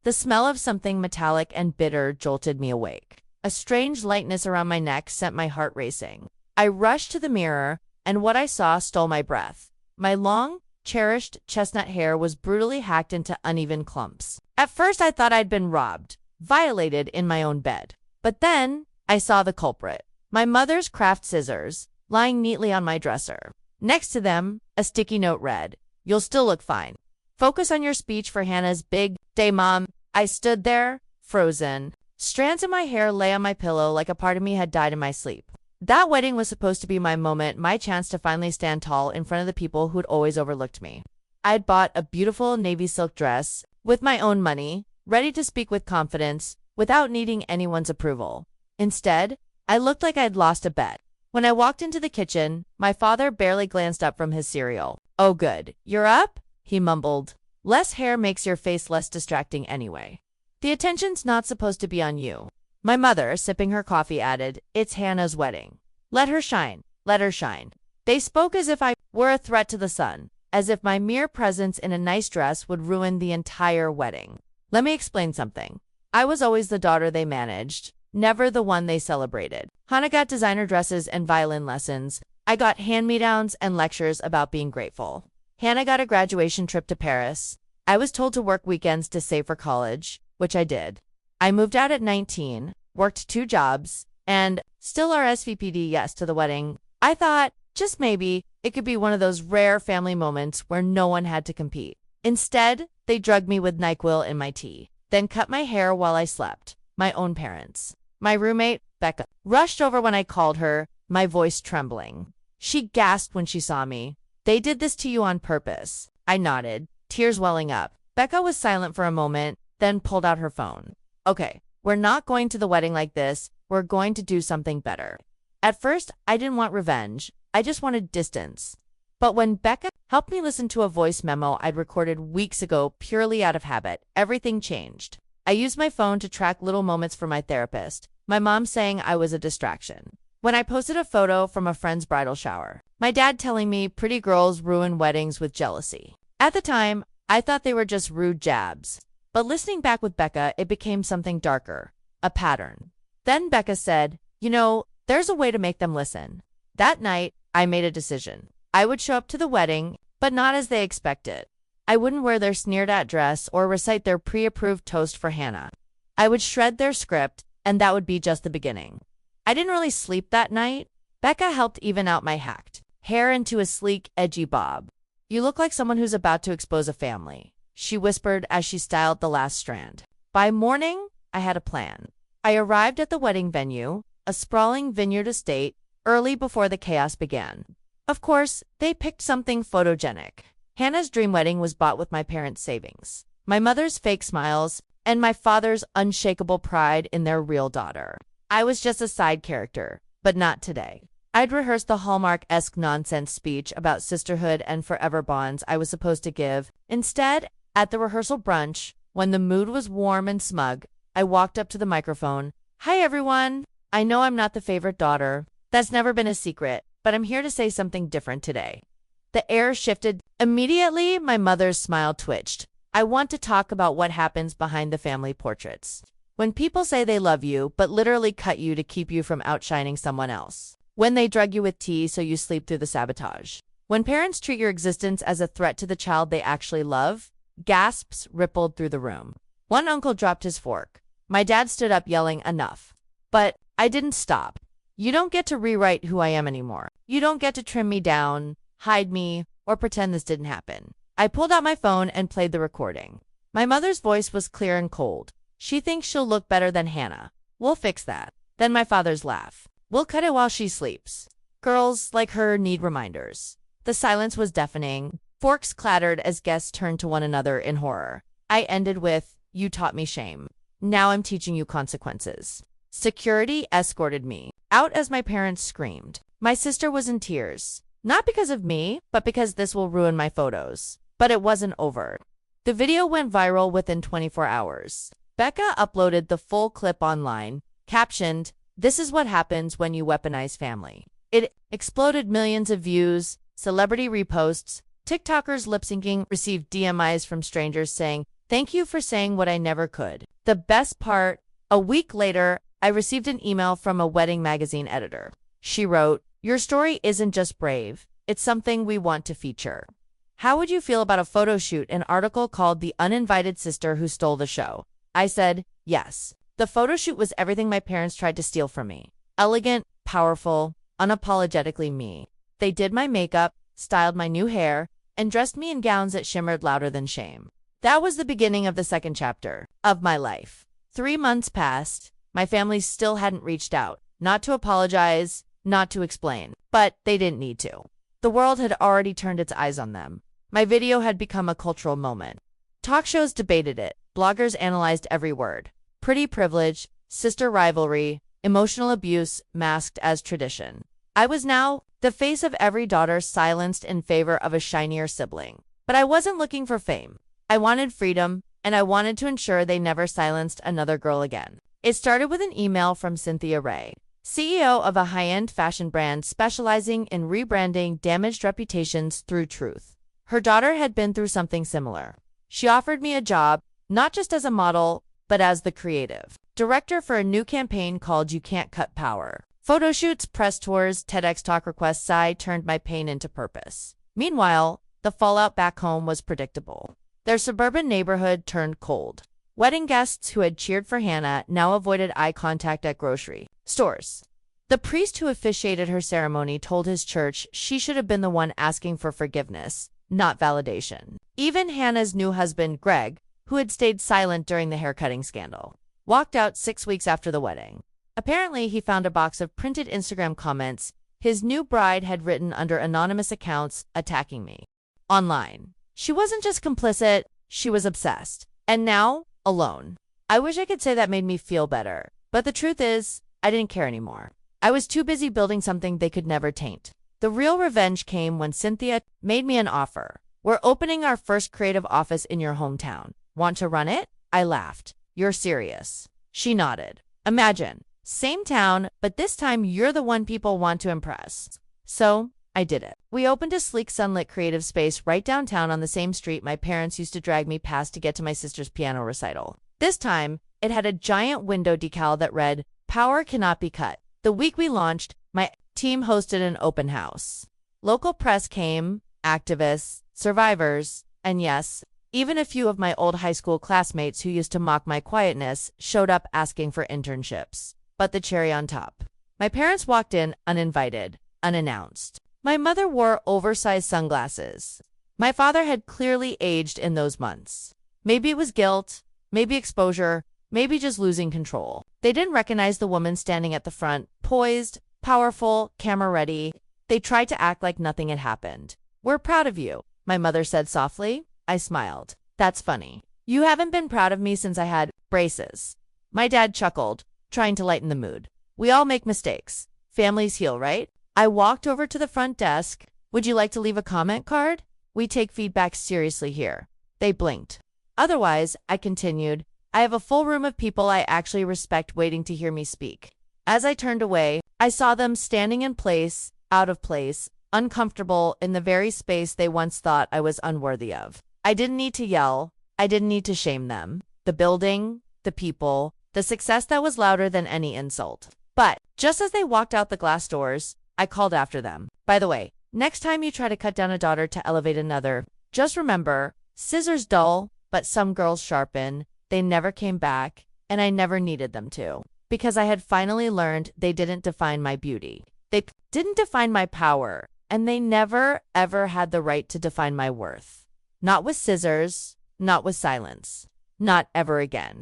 The smell of something metallic and bitter jolted me awake. A strange lightness around my neck sent my heart racing. I rushed to the mirror, and what I saw stole my breath. My long, cherished chestnut hair was brutally hacked into uneven clumps. At first I thought I'd been robbed, violated in my own bed. But then I saw the culprit. My mother's craft scissors, lying neatly on my dresser. Next to them, a sticky note read, "You'll still look fine. Focus on your speech for Hannah's big day, Mom." I stood there, frozen. Strands of my hair lay on my pillow like a part of me had died in my sleep. That wedding was supposed to be my moment, my chance to finally stand tall in front of the people who'd always overlooked me. I'd bought a beautiful navy silk dress with my own money, ready to speak with confidence without needing anyone's approval. Instead, I looked like I'd lost a bet. When I walked into the kitchen, my father barely glanced up from his cereal. "Oh good, you're up?" he mumbled. "Less hair makes your face less distracting anyway. The attention's not supposed to be on you." My mother, sipping her coffee, added, "It's Hannah's wedding. Let her shine, let her shine." They spoke as if I were a threat to the sun, as if my mere presence in a nice dress would ruin the entire wedding. Let me explain something. I was always the daughter they managed, never the one they celebrated. Hannah got designer dresses and violin lessons. I got hand-me-downs and lectures about being grateful. Hannah got a graduation trip to Paris. I was told to work weekends to save for college, which I did. I moved out at 19, worked 2 jobs, and still RSVP'd yes to the wedding. I thought, just maybe, it could be one of those rare family moments where no one had to compete. Instead, they drugged me with NyQuil in my tea, then cut my hair while I slept. My own parents. My roommate, Becca, rushed over when I called her, my voice trembling. She gasped when she saw me. "They did this to you on purpose." I nodded, tears welling up. Becca was silent for a moment, then pulled out her phone. "Okay, we're not going to the wedding like this. We're going to do something better." At first, I didn't want revenge. I just wanted distance. But when Becca helped me listen to a voice memo I'd recorded weeks ago purely out of habit, everything changed. I used my phone to track little moments for my therapist, my mom saying I was a distraction. When I posted a photo from a friend's bridal shower, my dad telling me pretty girls ruin weddings with jealousy. At the time, I thought they were just rude jabs. But listening back with Becca, it became something darker, a pattern. Then Becca said, "You know, there's a way to make them listen." That night, I made a decision. I would show up to the wedding, but not as they expected. I wouldn't wear their sneered-at dress or recite their pre-approved toast for Hannah. I would shred their script, and that would be just the beginning. I didn't really sleep that night. Becca helped even out my hacked hair into a sleek, edgy bob. "You look like someone who's about to expose a family," she whispered as she styled the last strand. By morning, I had a plan. I arrived at the wedding venue, a sprawling vineyard estate, early before the chaos began. Of course, they picked something photogenic. Hannah's dream wedding was bought with my parents' savings, my mother's fake smiles, and my father's unshakable pride in their real daughter. I was just a side character, but not today. I'd rehearsed the Hallmark-esque nonsense speech about sisterhood and forever bonds I was supposed to give. Instead, at the rehearsal brunch, when the mood was warm and smug, I walked up to the microphone. "Hi, everyone. I know I'm not the favorite daughter. That's never been a secret, but I'm here to say something different today." The air shifted. Immediately, my mother's smile twitched. "I want to talk about what happens behind the family portraits. When people say they love you, but literally cut you to keep you from outshining someone else. When they drug you with tea so you sleep through the sabotage. When parents treat your existence as a threat to the child they actually love." Gasps rippled through the room. One uncle dropped his fork. My dad stood up yelling, "Enough." But I didn't stop. "You don't get to rewrite who I am anymore. You don't get to trim me down, hide me, or pretend this didn't happen." I pulled out my phone and played the recording. My mother's voice was clear and cold. "She thinks she'll look better than Hannah. We'll fix that." Then my father's laugh. "We'll cut it while she sleeps. Girls like her need reminders." The silence was deafening. Forks clattered as guests turned to one another in horror. I ended with, "You taught me shame. Now I'm teaching you consequences." Security escorted me out as my parents screamed. My sister was in tears. Not because of me, but because this will ruin my photos. But it wasn't over. The video went viral within 24 hours. Becca uploaded the full clip online, captioned, "This is what happens when you weaponize family." It exploded millions of views, celebrity reposts, TikTokers lip-syncing received DMIs from strangers saying, Thank you for saying what I never could. The best part, a week later, I received an email from a wedding magazine editor. She wrote, "Your story isn't just brave, it's something we want to feature. How would you feel about a photo shoot, an article called The Uninvited Sister Who Stole the Show?" I said, yes. The photo shoot was everything my parents tried to steal from me. Elegant, powerful, unapologetically me. They did my makeup, styled my new hair, and dressed me in gowns that shimmered louder than shame. That was the beginning of the second chapter of my life. 3 months passed. My family still hadn't reached out. Not to apologize, not to explain. But they didn't need to. The world had already turned its eyes on them. My video had become a cultural moment. Talk shows debated it. Bloggers analyzed every word. Pretty privilege, sister rivalry, emotional abuse masked as tradition. I was now the face of every daughter silenced in favor of a shinier sibling. But I wasn't looking for fame. I wanted freedom, and I wanted to ensure they never silenced another girl again. It started with an email from Cynthia Ray, CEO of a high-end fashion brand specializing in rebranding damaged reputations through truth. Her daughter had been through something similar. She offered me a job, not just as a model, but as the creative director for a new campaign called You Can't Cut Power. Photo shoots, press tours, TEDx talk requests. I turned my pain into purpose. Meanwhile, the fallout back home was predictable. Their suburban neighborhood turned cold. Wedding guests who had cheered for Hannah now avoided eye contact at grocery stores. The priest who officiated her ceremony told his church she should have been the one asking for forgiveness, not validation. Even Hannah's new husband, Greg, who had stayed silent during the haircutting scandal, walked out 6 weeks after the wedding. Apparently, he found a box of printed Instagram comments his new bride had written under anonymous accounts attacking me online. She wasn't just complicit, she was obsessed. And now, alone. I wish I could say that made me feel better, but the truth is, I didn't care anymore. I was too busy building something they could never taint. The real revenge came when Cynthia made me an offer. "We're opening our first creative office in your hometown. Want to run it?" I laughed. "You're serious?" She nodded. "Imagine, same town, but this time you're the one people want to impress." So, I did it. We opened a sleek sunlit creative space right downtown on the same street my parents used to drag me past to get to my sister's piano recital. This time, it had a giant window decal that read, "Power cannot be cut." The week we launched, my team hosted an open house. Local press came, activists, survivors, and yes, even a few of my old high school classmates who used to mock my quietness showed up asking for internships. But the cherry on top. My parents walked in uninvited, unannounced. My mother wore oversized sunglasses. My father had clearly aged in those months. Maybe it was guilt, maybe exposure, maybe just losing control. They didn't recognize the woman standing at the front, poised, powerful, camera-ready. They tried to act like nothing had happened. "We're proud of you," my mother said softly. I smiled. "That's funny. You haven't been proud of me since I had braces." My dad chuckled, trying to lighten the mood. "We all make mistakes. Families heal, right?" I walked over to the front desk. "Would you like to leave a comment card? We take feedback seriously here." They blinked. "Otherwise," I continued, "I have a full room of people I actually respect waiting to hear me speak." As I turned away, I saw them standing in place, out of place, uncomfortable in the very space they once thought I was unworthy of. I didn't need to yell. I didn't need to shame them. The building, the people, the success that was louder than any insult. But just as they walked out the glass doors, I called after them. "By the way, next time you try to cut down a daughter to elevate another, just remember, scissors dull, but some girls sharpen." They never came back, and I never needed them to. Because I had finally learned they didn't define my beauty. They didn't define my power, and they never, ever had the right to define my worth. Not with scissors, not with silence. Not ever again.